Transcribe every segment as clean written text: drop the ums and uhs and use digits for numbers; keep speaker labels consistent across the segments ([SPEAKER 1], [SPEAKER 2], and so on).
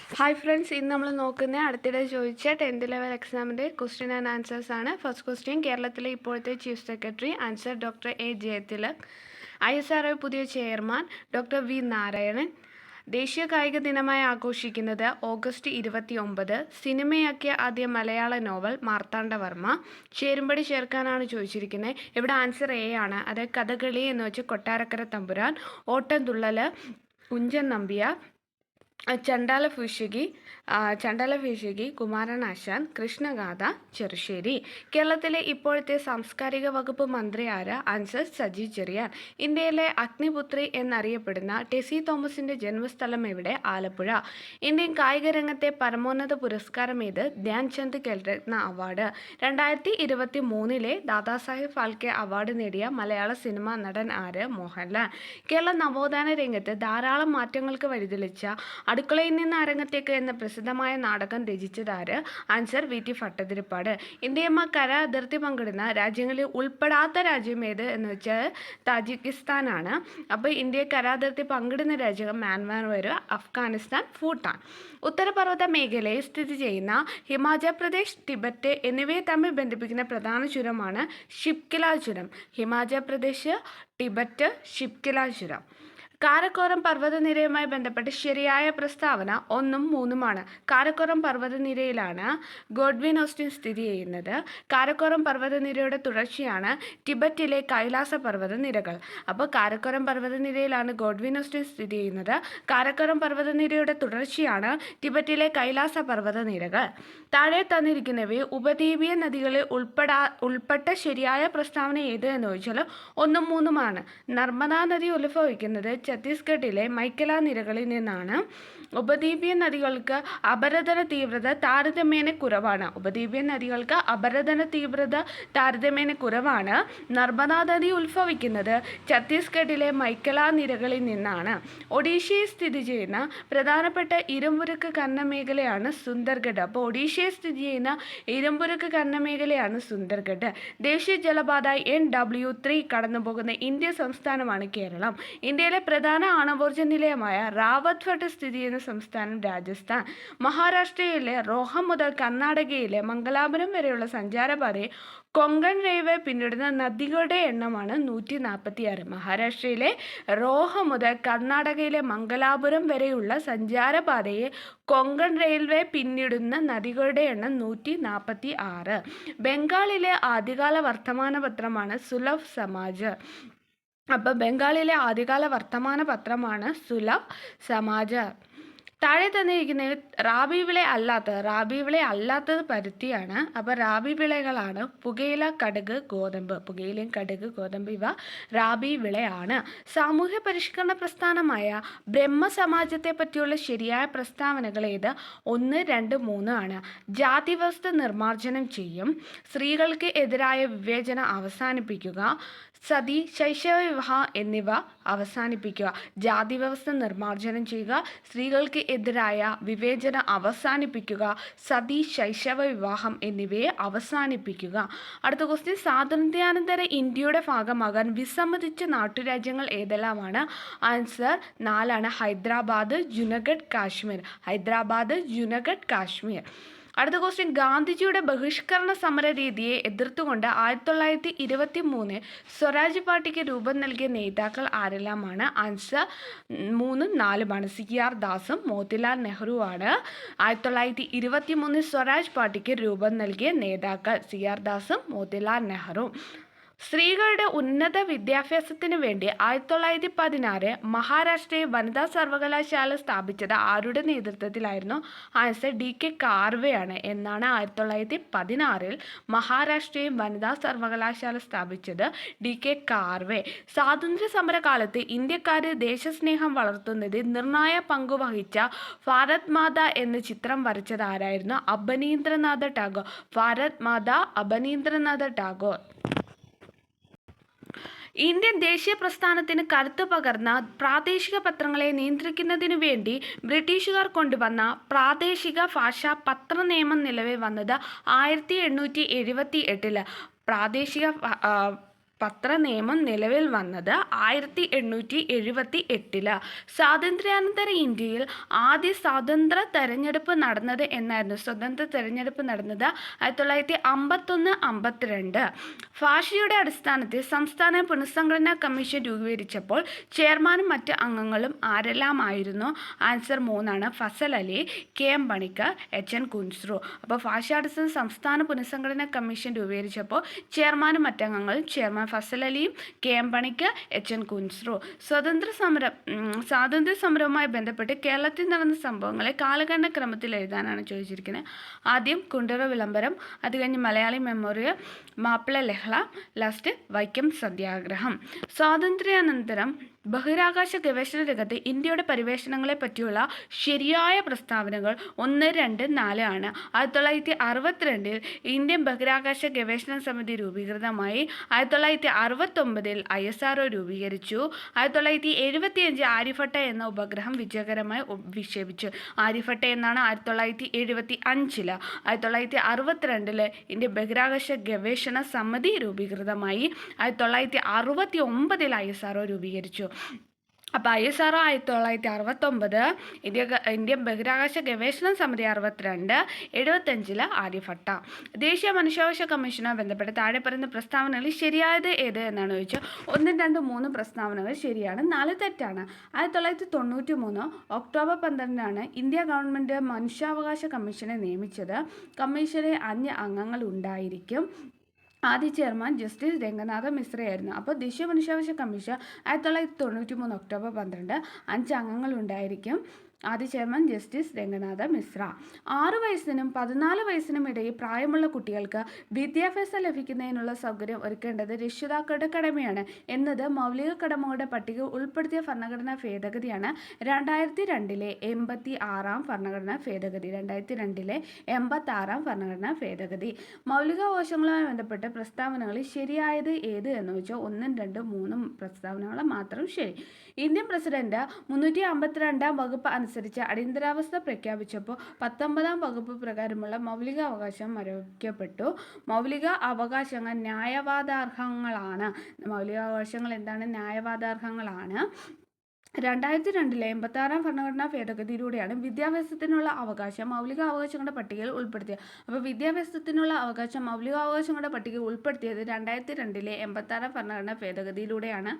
[SPEAKER 1] Hi friends, ഇന്ന് നമ്മൾ നോക്കുന്ന അടുത്തിടെ ചോദിച്ച 10th ലെവൽ എക്സാമിൻ്റെ ക്വസ്റ്റ്യൻ ആൻഡ് ആൻസേഴ്സ് ആണ്. ഫസ്റ്റ് ക്വസ്റ്റ്യൻ: കേരളത്തിലെ ഇപ്പോഴത്തെ chief secretary. Answer: doctor A Jayathilak. ISRO പുതിയ ചെയർമാൻ ഡോക്ടർ വി നാരായണൻ. ദേശീയ കായിക ദിനമായി ആഘോഷിക്കുന്നത് ഓഗസ്റ്റ് 29. സിനിമയാക്കിയ ആദ്യ മലയാള നോവൽ മാർത്താണ്ഡവർമ്മ. ചേരുംപടി ചേർക്കാനാണ് ചോദിച്ചിരിക്കുന്നത്. ഇവിടെ ആൻസർ എ ആണ്. അത് കഥകളി എന്ന് വെച്ച് കൊട്ടാരക്കര തമ്പുരാൻ, ഓട്ടംതുള്ളൽ കുഞ്ചൻ നമ്പ്യാർ, ചണ്ടാല ഫീശകി കുമാരനാശാൻ, കൃഷ്ണഗാഥ ചെറുശ്ശേരി. കേരളത്തിലെ ഇപ്പോഴത്തെ സാംസ്കാരിക വകുപ്പ് മന്ത്രി ആര്? ആൻസർ: സജി ചെറിയാൻ. ഇന്ത്യയിലെ അഗ്നിപുത്രി എന്നറിയപ്പെടുന്ന ടെസി തോമസിന്റെ ജന്മസ്ഥലം എവിടെ? ആലപ്പുഴ. ഇന്ത്യൻ കായിക രംഗത്തെ പരമോന്നത പുരസ്കാരം ഏത്? ധ്യാൻചന്ദ് ഖേൽരത്ന അവാർഡ്. 2023 ദാദാസാഹിബ് ഫാൽക്കെ അവാർഡ് നേടിയ മലയാള സിനിമാ നടൻ ആര്? മോഹൻലാൽ. കേരള നവോത്ഥാന രംഗത്ത് ധാരാളം മാറ്റങ്ങൾക്ക് വഴിതെളിച്ച അടുക്കളയിൽ നിന്ന് അരങ്ങത്തേക്ക് എന്ന പ്രസിദ്ധമായ നാടകം രചിച്ചതാര്? Answer: VT Bhattathiripad. ഇന്ത്യയുമായി കര അതിർത്തി പങ്കിടുന്ന രാജ്യങ്ങളിൽ ഉൾപ്പെടാത്ത രാജ്യം ഏത് എന്ന് വെച്ചാൽ താജിക്കിസ്ഥാനാണ്. അപ്പോൾ ഇന്ത്യ കര അതിർത്തി പങ്കിടുന്ന രാജ്യം മ്യാൻമാർ വരും, അഫ്ഗാനിസ്ഥാൻ, ഭൂട്ടാൻ. ഉത്തരപർവ്വത മേഖലയിൽ സ്ഥിതി ചെയ്യുന്ന ഹിമാചൽ പ്രദേശ്, ടിബറ്റ് എന്നിവയെ തമ്മിൽ ബന്ധിപ്പിക്കുന്ന പ്രധാന ചുരമാണ് ഷിപ്കില ചുരം. ഹിമാചൽ പ്രദേശ്, ടിബറ്റ്, ഷിപ്കില ചുരം. കാരക്കോറം പർവ്വതനിരയുമായി ബന്ധപ്പെട്ട് ശരിയായ പ്രസ്താവന 1ഉം 3ഉമാണ്. കാരക്കോറം പർവ്വതനിരയിലാണ് ഗോഡ്വിൻ ഓസ്റ്റിൻ സ്ഥിതി ചെയ്യുന്നത്. കാരക്കോറം പർവ്വതനിരയുടെ തുടർച്ചയാണ് ടിബറ്റിലെ കൈലാസ പർവ്വതനിരകൾ. അപ്പോൾ കാരക്കോറം പർവ്വതനിരയിലാണ് ഗോഡ്വിൻ ഓസ്റ്റിൻ സ്ഥിതി ചെയ്യുന്നത്. കാരക്കോറം പർവ്വതനിരയുടെ തുടർച്ചയാണ് ടിബറ്റിലെ കൈലാസ പർവ്വതനിരകൾ. താഴെ തന്നിരിക്കുന്നവയെ ഉപദ്വീപീയ നദികളിൽ ഉൾപ്പെട്ട ശരിയായ പ്രസ്താവന ഏത് എന്ന് ചോദിച്ചാൽ 1ഉം 3ഉമാണ്. നർമ്മദാ നദി ഉത്ഭവിക്കുന്നത് ഛത്തീസ്ഗഡിലെ മൈക്കല നിരകളിൽ നിന്നാണ്. ഉപദ്വീപീയ നദികൾക്ക് അപരദന തീവ്രത താരതമ്യേന കുറവാണ്. നർമ്മദാ നദി ഉത്ഭവിക്കുന്നത് ഛത്തീസ്ഗഡിലെ മൈക്കല നിരകളിൽ നിന്നാണ്. ഒഡീഷയിൽ സ്ഥിതി ചെയ്യുന്ന പ്രധാനപ്പെട്ട ഇരുമ്പുരുക്ക് കർണമേഖലയാണ് സുന്ദർഗഡ്. അപ്പോൾ ഒഡീഷയിൽ സ്ഥിതി ചെയ്യുന്ന ഇരുമ്പുരുക്ക് കർണമേഖലയാണ് സുന്ദർഗഡ്. ദേശീയ ജലപാത NW3 കടന്നുപോകുന്ന ഇന്ത്യൻ സംസ്ഥാനമാണ് കേരളം. ഇന്ത്യയിലെ പ്രധാന ആണവോർജ്ജ നിലയമായ റാവത്ത്ഫട്ട് സ്ഥിതി ചെയ്യുന്ന സംസ്ഥാനം രാജസ്ഥാൻ. മഹാരാഷ്ട്രയിലെ റോഹം മുതൽ കർണാടകയിലെ മംഗലാപുരം വരെയുള്ള സഞ്ചാരപാതയെ കൊങ്കൺ റെയിൽവേ പിന്നിടുന്ന നദികളുടെ എണ്ണമാണ് 146. മഹാരാഷ്ട്രയിലെ റോഹ മുതൽ കർണാടകയിലെ മംഗലാപുരം വരെയുള്ള സഞ്ചാരപാതയെ കൊങ്കൺ റെയിൽവേ പിന്നിടുന്ന നദികളുടെ എണ്ണം 146. ബംഗാളിലെ ആദ്യകാല വർത്തമാന പത്രമാണ് സുലഭ് സമാജ്. അപ്പോൾ ബംഗാളിലെ ആദ്യകാല വർത്തമാന പത്രമാണ് സുലഭ് സമാജ്. താഴെ തന്നിരിക്കുന്ന റാബി വിള അല്ലാത്തത് പരുത്തിയാണ്. അപ്പോൾ റാബി വിളകളാണ് പുകയില, കടുക്, ഗോതമ്പ്. പുകയിലയും കടുക്, ഗോതമ്പ് ഇവ റാബി വിളയാണ്. സാമൂഹ്യ പരിഷ്കരണ പ്രസ്ഥാനമായ ബ്രഹ്മസമാജത്തെ പറ്റിയുള്ള ശരിയായ പ്രസ്താവനകൾ ഏത്? 1, 2, 3 ആണ്. ജാതി വ്യവസ്ഥ നിർമ്മാർജ്ജനം ചെയ്യും. സ്ത്രീകൾക്ക് എതിരായ വിവേചനം അവസാനിപ്പിക്കുക. സതി, ശൈശവ വിവാഹം എന്നിവ അവസാനിപ്പിക്കുക. ജാതി വ്യവസ്ഥ നിർമ്മാർജ്ജനം ചെയ്യുക, സ്ത്രീകൾക്ക് എതിരായ വിവേചനം അവസാനിപ്പിക്കുക, സതി, ശൈശവ വിവാഹം എന്നിവയെ അവസാനിപ്പിക്കുക. അടുത്ത ക്വസ്റ്റ്യൻ: സ്വാതന്ത്ര്യാനന്തര ഇന്ത്യയുടെ ഭാഗമാകാൻ വിസമ്മതിച്ച നാട്ടുരാജ്യങ്ങൾ ഏതെല്ലാമാണ്? ആൻസർ 4 ആണ്. ഹൈദരാബാദ്, ജുനഗഡ്, കാശ്മീർ. അടുത്ത ക്വസ്റ്റ്യൻ: ഗാന്ധിജിയുടെ ബഹിഷ്കരണ സമര രീതിയെ എതിർത്തുകൊണ്ട് 1923 സ്വരാജ് പാർട്ടിക്ക് രൂപം നൽകിയ നേതാക്കൾ ആരെല്ലാമാണ്? ആൻസർ 3ഉം 4ഉമാണ്. CR ദാസും മോത്തിലാൽ നെഹ്റുവാണ് 1923 സ്വരാജ് പാർട്ടിക്ക് രൂപം നൽകിയ നേതാക്കൾ. CR ദാസും മോത്തിലാൽ നെഹ്റു. സ്ത്രീകളുടെ ഉന്നത വിദ്യാഭ്യാസത്തിന് വേണ്ടി 1916 മഹാരാഷ്ട്രയിൽ വനിതാ സർവകലാശാല സ്ഥാപിച്ചത് ആരുടെ നേതൃത്വത്തിലായിരുന്നു? ആൻസർ DK കാർവേ ആണ്. എന്നാണ് 1916 മഹാരാഷ്ട്രയിൽ വനിതാ സർവകലാശാല സ്ഥാപിച്ചത്? DK കാർവേ. സ്വാതന്ത്ര്യ സമരകാലത്ത് ഇന്ത്യക്കാര് ദേശസ്നേഹം വളർത്തുന്നതിൽ നിർണായക പങ്കുവഹിച്ച ഭാരത് മാത എന്ന ചിത്രം വരച്ചത് ആരായിരുന്നു? അബനീന്ദ്രനാഥ ടാഗോർ. ഇന്ത്യൻ ദേശീയ പ്രസ്ഥാനത്തിന് കരുത്തു പകർന്ന പ്രാദേശിക പത്രങ്ങളെ നിയന്ത്രിക്കുന്നതിനു വേണ്ടി ബ്രിട്ടീഷുകാർ കൊണ്ടുവന്ന പ്രാദേശിക ഭാഷാ പത്ര നിയമം നിലവിൽ വന്നത് 1878. പ്രാദേശിക പത്ര നിയമം നിലവിൽ വന്നത് 1878. സ്വാതന്ത്ര്യാനന്തര ഇന്ത്യയിൽ ആദ്യ സ്വതന്ത്ര തെരഞ്ഞെടുപ്പ് നടന്നത് എന്നായിരുന്നു? സ്വതന്ത്ര തെരഞ്ഞെടുപ്പ് നടന്നത് 1951-52. ഭാഷയുടെ അടിസ്ഥാനത്തിൽ സംസ്ഥാന പുനഃസംഘടനാ കമ്മീഷൻ രൂപീകരിച്ചപ്പോൾ ചെയർമാനും മറ്റ് അംഗങ്ങളും ആരെല്ലാമായിരുന്നു? Answer 3 Fazal Ali, K M Panikkar, H N Kunzru. അപ്പോൾ ഭാഷാടിസ്ഥാന സംസ്ഥാന പുനഃസംഘടനാ കമ്മീഷൻ രൂപീകരിച്ചപ്പോൾ ചെയർമാനും മറ്റംഗങ്ങളും ചെയർമാൻ ഫസൽ അലിയും K M Panikkar, H N Kunzru. സ്വാതന്ത്ര്യ സമരവുമായി ബന്ധപ്പെട്ട് കേരളത്തിൽ നടന്ന സംഭവങ്ങളെ കാലഘട്ട ക്രമത്തിൽ എഴുതാനാണ് ചോദിച്ചിരിക്കുന്നത്. ആദ്യം കുണ്ടറ വിളംബരം, അത് കഴിഞ്ഞ് മലയാളി മെമ്മോറിയൽ, മാപ്പിള ലഹള, ലാസ്റ്റ് വൈക്കം സത്യാഗ്രഹം. സ്വാതന്ത്ര്യാനന്തരം ബഹിരാകാശ ഗവേഷണ രംഗത്ത് ഇന്ത്യയുടെ പരിവേഷണങ്ങളെ പറ്റിയുള്ള ശരിയായ പ്രസ്താവനകൾ 1, 2, 4 ആണ്. 1962 ഇന്ത്യൻ ബഹിരാകാശ ഗവേഷണ സമിതി രൂപീകൃതമായി. 1969 ISRO രൂപീകരിച്ചു. 1975 ആര്യഭട്ട എന്ന ഉപഗ്രഹം വിജയകരമായി വിക്ഷേപിച്ചു. ആര്യഭട്ട എന്നാണ് 1975. 1962 ഇന്ത്യൻ ബഹിരാകാശ ഗവേഷണ സമിതി രൂപീകൃതമായി. 1969 ISRO രൂപീകരിച്ചു. അപ്പോൾ ISRO 1969, ഇന്ത്യൻ ബഹിരാകാശ ഗവേഷണ സമിതി 62, 75 ആര്യഭട്ട. ദേശീയ മനുഷ്യാവകാശ കമ്മീഷനുമായി ബന്ധപ്പെട്ട് താഴെ പറയുന്ന പ്രസ്താവനകളിൽ ശരിയായത് ഏത് എന്നാണ് ചോദിച്ചാൽ 1, 2, 3 പ്രസ്താവനകൾ ശരിയാണ്, 4 തെറ്റാണ്. 1993 ഒക്ടോബർ 12 ഇന്ത്യ ഗവൺമെൻറ് മനുഷ്യാവകാശ കമ്മീഷനെ നിയമിച്ചത്. കമ്മീഷനിൽ 5 അംഗങ്ങൾ ഉണ്ടായിരിക്കും. ആദ്യ ചെയർമാൻ ജസ്റ്റിസ് രംഗനാഥ മിശ്രയായിരുന്നു. അപ്പോൾ ദേശീയ മനുഷ്യാവകാശ കമ്മീഷൻ 1993 ഒക്ടോബർ 12 5 അംഗങ്ങളുണ്ടായിരിക്കും. ആദ്യ ചെയർമാൻ ജസ്റ്റിസ് രംഗനാഥ മിശ്ര. 6 വയസ്സിനും 14 വയസ്സിനും ഇടയിൽ പ്രായമുള്ള കുട്ടികൾക്ക് വിദ്യാഭ്യാസം ലഭിക്കുന്നതിനുള്ള സൗകര്യം ഒരുക്കേണ്ടത് രക്ഷിതാക്കളുടെ കടമയാണ് എന്നത് മൗലിക കടമകളുടെ പട്ടിക ഉൾപ്പെടുത്തിയ ഭരണഘടനാ ഭേദഗതിയാണ് 2002 86 ഭരണഘടനാ ഭേദഗതി. 2002 86 ഭരണഘടനാ ഭേദഗതി. മൗലികാവകാശങ്ങളുമായി ബന്ധപ്പെട്ട പ്രസ്താവനകളിൽ ശരിയായത് ഏത് എന്ന് വെച്ചാൽ 1, 2, 3 പ്രസ്താവനകൾ മാത്രം ശരി. ഇന്ത്യൻ പ്രസിഡന്റ് 352 വകുപ്പ് അനുസരിച്ച് അടിയന്തരാവസ്ഥ പ്രഖ്യാപിച്ചപ്പോൾ 19 വകുപ്പ് പ്രകാരമുള്ള മൗലികാവകാശം മരവിക്കപ്പെട്ടു. മൗലിക അവകാശങ്ങൾ ന്യായവാദാർഹങ്ങളാണ്. മൗലികാവകാശങ്ങൾ എന്താണ്? ന്യായവാദാർഹങ്ങളാണ്. 2002 86 ഭരണഘടനാ ഭേദഗതിയിലൂടെയാണ് വിദ്യാഭ്യാസത്തിനുള്ള അവകാശം മൗലിക അവകാശങ്ങളുടെ പട്ടികയിൽ ഉൾപ്പെടുത്തിയത്. അപ്പോൾ വിദ്യാഭ്യാസത്തിനുള്ള അവകാശം മൗലികാവകാശങ്ങളുടെ പട്ടികയിൽ ഉൾപ്പെടുത്തിയത് 2002 86 ഭരണഘടനാ ഭേദഗതിയിലൂടെയാണ്.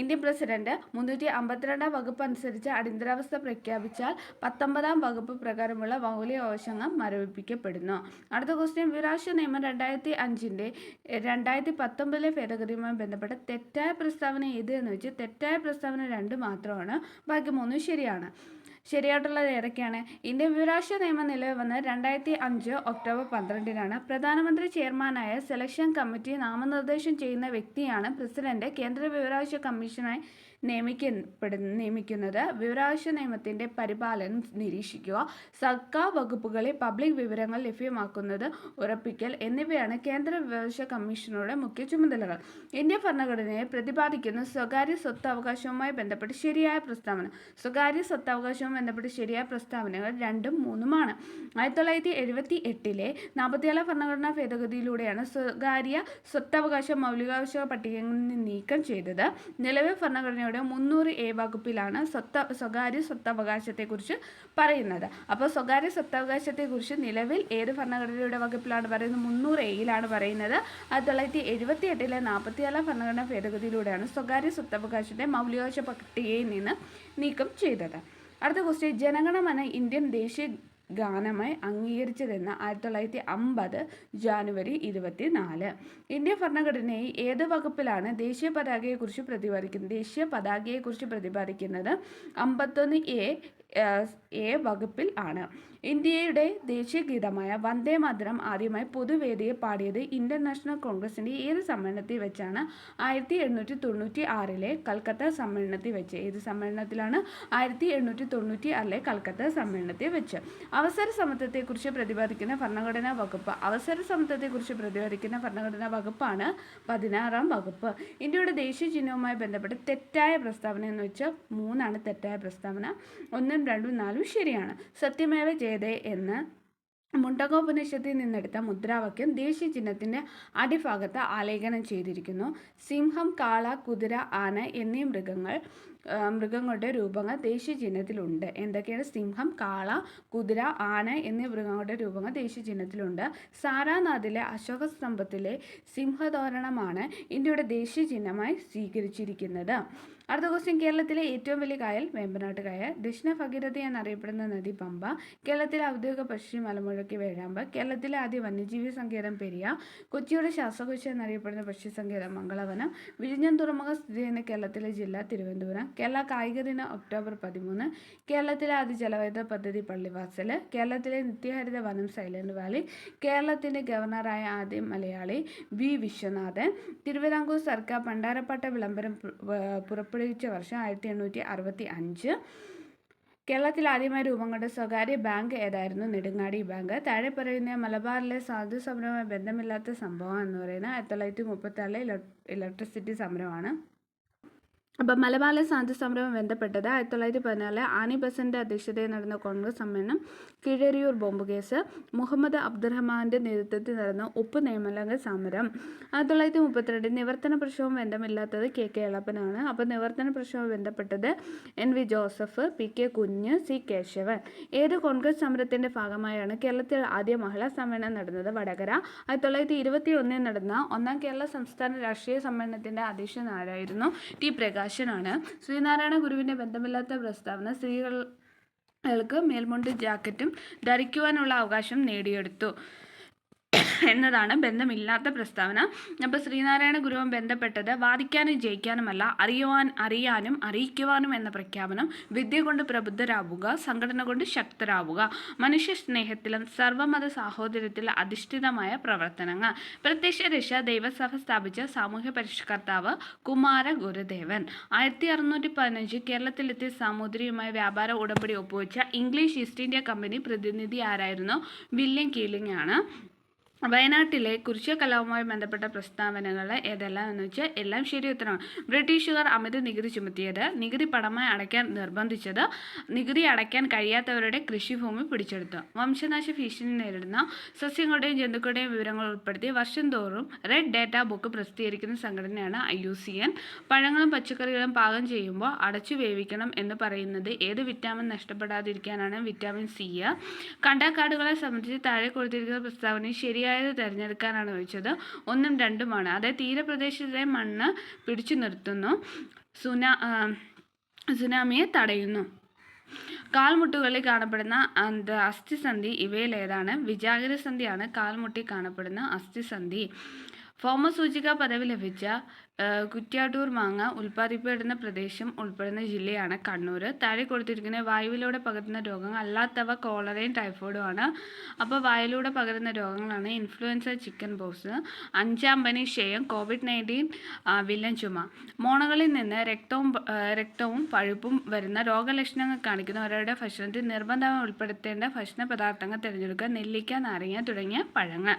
[SPEAKER 1] ഇന്ത്യൻ പ്രസിഡന്റ് 352 വകുപ്പ് അനുസരിച്ച് അടിയന്തരാവസ്ഥ പ്രഖ്യാപിച്ചാൽ 19 വകുപ്പ് പ്രകാരമുള്ള മൗലികാവകാശങ്ങൾ മരവിപ്പിക്കപ്പെടുന്നു. അടുത്ത ക്വസ്റ്റ്യൻ, വിവരാവകാശ നിയമം 2005 2019 ഭേദഗതിയുമായി ബന്ധപ്പെട്ട തെറ്റായ പ്രസ്താവന ഏത് എന്ന് വെച്ചാൽ തെറ്റായ പ്രസ്താവന 2 മാത്രമാണ്, ബാക്കി 3 ശരിയാണ്. ശരിയായിട്ടുള്ളത് ഏതൊക്കെയാണ്? ഇന്ത്യൻ വിവരാവകാശ നിയമം നിലവിൽ വന്നത് 2005 ഒക്ടോബർ 12 പ്രധാനമന്ത്രി ചെയർമാനായ സെലക്ഷൻ കമ്മിറ്റി നാമനിർദ്ദേശം ചെയ്യുന്ന വ്യക്തിയാണ് പ്രസിഡന്റ്. കേന്ദ്ര വിവരാവകാശ കമ്മീഷനായി നിയമിക്കുന്നത്. വിവരാവകാശ നിയമത്തിൻ്റെ പരിപാലനം നിരീക്ഷിക്കുക, സർക്കാർ വകുപ്പുകളിൽ പബ്ലിക് വിവരങ്ങൾ ലഭ്യമാക്കുന്നത് ഉറപ്പിക്കൽ എന്നിവയാണ് കേന്ദ്ര വിവരാവകാശ കമ്മീഷനുടെ മുഖ്യ ചുമതലകൾ. ഇന്ത്യൻ ഭരണഘടനയെ പ്രതിപാദിക്കുന്ന സ്വകാര്യ സ്വത്തവകാശവുമായി ബന്ധപ്പെട്ട് ശരിയായ പ്രസ്താവന. സ്വകാര്യ സ്വത്തവകാശവുമായി ബന്ധപ്പെട്ട് ശരിയായ പ്രസ്താവനകൾ 2ഉം 3ഉമാണ്. 1978 47 ഭരണഘടനാ ഭേദഗതിയിലൂടെയാണ് സ്വകാര്യ സ്വത്തവകാശ മൗലികാവകാശ പട്ടികയിൽ നിന്ന് നീക്കം ചെയ്തത്. നിലവിൽ ഭരണഘടനയുടെ 300A വകുപ്പിലാണ് സ്വകാര്യ സ്വത്തവകാശത്തെക്കുറിച്ച് പറയുന്നത്. അപ്പോൾ സ്വകാര്യ സ്വത്തവകാശത്തെക്കുറിച്ച് നിലവിൽ ഏത് ഭരണഘടനയുടെ വകുപ്പിലാണ് പറയുന്നത്? 300Aയിലാണ് പറയുന്നത്. 1978 47 ഭരണഘടനാ ഭേദഗതിയിലൂടെയാണ് സ്വകാര്യ സ്വത്തവകാശത്തെ മൗലികാവകാശ പട്ടികയിൽ നിന്ന് നീക്കം ചെയ്തത്. അടുത്ത ക്വസ്റ്റ്യൻ, ജനഗണമന ഇന്ത്യൻ ദേശീയ ഗാനമായി അംഗീകരിച്ചതെന്ന് 1950 ജനുവരി 24. ഇന്ത്യൻ ഭരണഘടനയിൽ ഏത് വകുപ്പിലാണ് ദേശീയ പതാകയെക്കുറിച്ച് പ്രതിപാദിക്കുന്നത്? ദേശീയ പതാകയെക്കുറിച്ച് പ്രതിപാദിക്കുന്നത് 51A വകുപ്പിൽ ആണ്. ഇന്ത്യയുടെ ദേശീയ ഗീതമായ വന്ദേ മാതരം ആദ്യമായി പൊതുവേദിയെ പാടിയത് ഇന്ത്യൻ നാഷണൽ കോൺഗ്രസിൻ്റെ ഏത് സമ്മേളനത്തിൽ വെച്ചാണ്? 1896 കൽക്കത്ത സമ്മേളനത്തിൽ വെച്ച്. ഏത് സമ്മേളനത്തിലാണ്? 1896 കൽക്കത്ത സമ്മേളനത്തിൽ വെച്ച്. അവസര സമത്വത്തെക്കുറിച്ച് പ്രതിപാദിക്കുന്ന ഭരണഘടനാ വകുപ്പ്. അവസര സമത്വത്തെക്കുറിച്ച് പ്രതിപാദിക്കുന്ന ഭരണഘടനാ വകുപ്പാണ് 16 വകുപ്പ്. ഇന്ത്യയുടെ ദേശീയ ചിഹ്നവുമായി ബന്ധപ്പെട്ട് തെറ്റായ പ്രസ്താവന എന്ന് വെച്ചാൽ 3 തെറ്റായ പ്രസ്താവന. 1, 2, 4 ശരിയാണ്. സത്യമേവ ജയതേ എന്ന് മുണ്ടകോപനിഷത്തിൽ നിന്നെടുത്ത മുദ്രാവാക്യം ദേശീയ ചിഹ്നത്തിൻ്റെ അടിഭാഗത്ത് ആലേഖനം ചെയ്തിരിക്കുന്നു. സിംഹം, കാള, കുതിര, ആന എന്നീ മൃഗങ്ങളുടെ രൂപങ്ങൾ ദേശീയ ചിഹ്നത്തിലുണ്ട്. എന്തൊക്കെയാണ്? സിംഹം, കാള, കുതിര, ആന എന്നീ മൃഗങ്ങളുടെ രൂപങ്ങൾ ദേശീയ ചിഹ്നത്തിലുണ്ട്. സാരാനാഥിലെ അശോക സ്തംഭത്തിലെ സിംഹതോരണമാണ് ഇന്ത്യയുടെ ദേശീയ ചിഹ്നമായി സ്വീകരിച്ചിരിക്കുന്നത്. അടുത്ത ക്വസ്റ്റ്യൻ, കേരളത്തിലെ ഏറ്റവും വലിയ കായൽ വേമ്പനാട്ട് കായൽ. ദക്ഷിണ ഭഗീരഥി എന്നറിയപ്പെടുന്ന നദി പമ്പ. കേരളത്തിലെ ഔദ്യോഗിക പക്ഷി മലമുഴക്കി വേഴാമ്പൽ. കേരളത്തിലെ ആദ്യ വന്യജീവി സങ്കേതം പെരിയാർ. കൊച്ചിയുടെ ശ്വാസകോശം എന്നറിയപ്പെടുന്ന പക്ഷി സങ്കേതം മംഗളവനം. വിഴിഞ്ഞം തുറമുഖം സ്ഥിതി ചെയ്യുന്ന കേരളത്തിലെ ജില്ല തിരുവനന്തപുരം. കേരള കായിക ദിനം ഒക്ടോബർ 13. കേരളത്തിലെ ആദ്യ ജലവൈദ്യുത പദ്ധതി പള്ളിവാസൽ. കേരളത്തിലെ നിത്യഹരിത വനം സൈലന്റ് വാലി. കേരളത്തിൻ്റെ ഗവർണറായ ആദ്യ മലയാളി വി വിശ്വനാഥൻ. തിരുവിതാംകൂർ സർക്കാർ പണ്ടാരപ്പാട്ട വിളംബരം പുറപ്പെടുവിച്ച വർഷം 1865. കേരളത്തിൽ ആദ്യമായി രൂപം കൊണ്ട സ്വകാര്യ ബാങ്ക് ഏതായിരുന്നു? നെടുങ്ങാടി ബാങ്ക്. താഴെ പറയുന്ന മലബാറിലെ സ്വാതന്ത്ര്യ സമരവുമായി ബന്ധമില്ലാത്ത സംഭവം എന്ന് പറയുന്നത് 1936 ഇലക്ട്രിസിറ്റി സമരമാണ്. അപ്പം മലബാറിലെ സ്വാതന്ത്ര്യ സമരവുമായി ബന്ധപ്പെട്ടത് 1914 ആനി ബസന്റിൻ്റെ അധ്യക്ഷതയിൽ നടന്ന കോൺഗ്രസ് സമ്മേളനം, കീഴരിയൂർ ബോംബ് കേസ്, മുഹമ്മദ് അബ്ദുറഹ്മാൻ്റെ നേതൃത്വത്തിൽ നടന്ന ഉപ്പ് നിയമലംഘന സമരം. 1932 നിവർത്തന പ്രക്ഷോഭം ബന്ധമില്ലാത്തത് കെ എളപ്പനാണ്. അപ്പോൾ നിവർത്തന പ്രക്ഷോഭം ബന്ധപ്പെട്ടത് NV ജോസഫ്, PK കുഞ്ഞ്, C കേശവൻ. ഏത് കോൺഗ്രസ് സമരത്തിൻ്റെ ഭാഗമായാണ് കേരളത്തിൽ ആദ്യ മഹിളാ സമ്മേളനം നടന്നത്? വടകര. 1921 നടന്ന ഒന്നാം കേരള സംസ്ഥാന രാഷ്ട്രീയ സമ്മേളനത്തിൻ്റെ അധ്യക്ഷനായിരുന്നു T പ്രകാശനാണ്. ശ്രീനാരായണ ഗുരുവിൻ്റെ ബന്ധമില്ലാത്ത പ്രസ്താവന സ്ത്രീകൾക്ക് മേൽമുണ്ട് ജാക്കറ്റും ധരിക്കുവാനുള്ള അവകാശം നേടിയെടുത്തു എന്നതാണ് ബന്ധമില്ലാത്ത പ്രസ്താവന. അപ്പോൾ ശ്രീനാരായണ ഗുരുവും ബന്ധപ്പെട്ടത് വാദിക്കാനും ജയിക്കാനുമല്ല, അറിയാനും അറിയിക്കുവാനും എന്ന പ്രഖ്യാപനം, വിദ്യ കൊണ്ട് പ്രബുദ്ധരാവുക, സംഘടന കൊണ്ട് ശക്തരാവുക, മനുഷ്യ സ്നേഹത്തിലും സർവ്വമത സാഹോദര്യത്തിൽ അധിഷ്ഠിതമായ പ്രവർത്തനങ്ങൾ. പ്രത്യക്ഷ രക്ഷ ദൈവസഭ സ്ഥാപിച്ച സാമൂഹ്യ പരിഷ്കർത്താവ് കുമാര ഗുരുദേവൻ. 1615 കേരളത്തിലെത്തിയ സാമൂതിരിയുമായി വ്യാപാര ഉടമ്പടി ഒപ്പുവെച്ച ഇംഗ്ലീഷ് ഈസ്റ്റ് ഇന്ത്യ കമ്പനി പ്രതിനിധി ആരായിരുന്നു? വില്യം കീലിംഗ് ആണ്. വയനാട്ടിലെ കുരിശ് കലാപവുമായി ബന്ധപ്പെട്ട പ്രസ്താവനകൾ ഏതെല്ലാം എന്ന് വെച്ചാൽ എല്ലാം ശരി ഉത്തരമാണ്. ബ്രിട്ടീഷുകാർ അമിത നികുതി ചുമത്തിയത്, നികുതി പണമായി അടയ്ക്കാൻ നിർബന്ധിച്ചത്, നികുതി അടയ്ക്കാൻ കഴിയാത്തവരുടെ കൃഷിഭൂമി പിടിച്ചെടുത്തു, വംശനാശ ഭീഷണി നേരിടുന്ന സസ്യങ്ങളുടെയും ജന്തുക്കളുടെയും വിവരങ്ങൾ ഉൾപ്പെടുത്തി വർഷം തോറും റെഡ് ഡേറ്റ ബുക്ക് പ്രസിദ്ധീകരിക്കുന്ന സംഘടനയാണ് IUCN. പഴങ്ങളും പച്ചക്കറികളും പാകം ചെയ്യുമ്പോൾ അടച്ചു വേവിക്കണം എന്ന് പറയുന്നത് ഏത് വിറ്റാമിൻ നഷ്ടപ്പെടാതിരിക്കാനാണ്? Vitamin C. കണ്ടക്കാടുകളെ സംബന്ധിച്ച് താഴെ കൊടുത്തിരിക്കുന്ന പ്രസ്താവനയിൽ ശരിയായത് തിരഞ്ഞെടുക്കാനാണ് ചോദിച്ചത്. 1ഉം 2ഉമാണ്. അതായത് തീരപ്രദേശത്തെ മണ്ണ് പിടിച്ചു നിർത്തുന്നു, സുനാമിയെ തടയുന്നു. കാൽമുട്ടുകളിൽ കാണപ്പെടുന്ന അസ്ഥിസന്ധി ഇവയിലേതാണ്? വിജാഗരസന്ധിയാണ് കാൽമുട്ടിൽ കാണപ്പെടുന്ന അസ്ഥിസന്ധി. ഭൗമസൂചിക പദവി ലഭിച്ച കുറ്റ്യാട്ടൂർ മാങ്ങ ഉൽപ്പാദിപ്പിക്കപ്പെടുന്ന പ്രദേശം ഉൾപ്പെടുന്ന ജില്ലയാണ് കണ്ണൂർ. താഴെ കൊടുത്തിരിക്കുന്ന വായുവിലൂടെ പകരുന്ന രോഗങ്ങൾ അല്ലാത്തവ കോളറയും ടൈഫോയിഡും ആണ്. അപ്പോൾ വായുവിലൂടെ പകരുന്ന രോഗങ്ങളാണ് ഇൻഫ്ലുവൻസ, ചിക്കൻ പോക്സ്, 5-ാം പനി, ക്ഷയം, COVID-19, വില്ലൻ ചുമ. മോണകളിൽ നിന്ന് രക്തവും പഴുപ്പും വരുന്ന രോഗലക്ഷണങ്ങൾ കാണിക്കുന്ന ഒരാളുടെ ഭക്ഷണത്തിൽ നിർബന്ധമായി ഉൾപ്പെടുത്തേണ്ട ഭക്ഷണ പദാർത്ഥങ്ങൾ തിരഞ്ഞെടുക്കുക. നെല്ലിക്ക, നാരങ്ങ തുടങ്ങിയ പഴങ്ങൾ.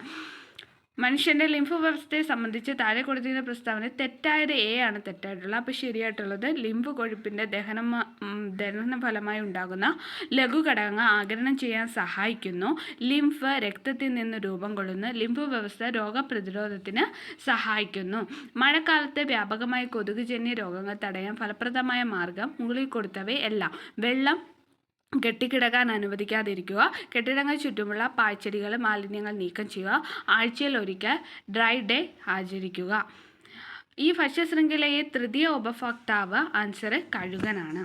[SPEAKER 1] മനുഷ്യൻ്റെ ലിംഫ് വ്യവസ്ഥയെ സംബന്ധിച്ച് താഴെ കൊടുത്തിരിക്കുന്ന പ്രസ്താവന തെറ്റായത് A ആണ് തെറ്റായിട്ടുള്ളത്. അപ്പോൾ ശരിയായിട്ടുള്ളത് ലിംഫ് കൊഴുപ്പിൻ്റെ ദഹന ഫലമായി ഉണ്ടാകുന്ന ലഘുഘടകങ്ങൾ ആഗിരണം ചെയ്യാൻ സഹായിക്കുന്നു. ലിംഫ് രക്തത്തിൽ നിന്ന് രൂപം കൊള്ളുന്നു. ലിംഫ് വ്യവസ്ഥ രോഗപ്രതിരോധത്തിന് സഹായിക്കുന്നു. മഴക്കാലത്ത് വ്യാപകമായ കൊതുകുജന്യ രോഗങ്ങൾ തടയാൻ ഫലപ്രദമായ മാർഗം മുകളിൽ കൊടുത്തവയെല്ലാം. വെള്ളം കെട്ടിക്കിടക്കാൻ അനുവദിക്കാതിരിക്കുക, കെട്ടിടങ്ങൾ ചുറ്റുമുള്ള പാഴ്ചെടികൾ, മാലിന്യങ്ങൾ നീക്കം ചെയ്യുക, ആഴ്ചയിൽ ഒരിക്കൽ ഡ്രൈ ഡേ ആചരിക്കുക. ഈ ഭക്ഷ്യശൃംഖലയെ തൃതീയ ഉപഭോക്താവ് ആൻസർ കഴുകനാണ്.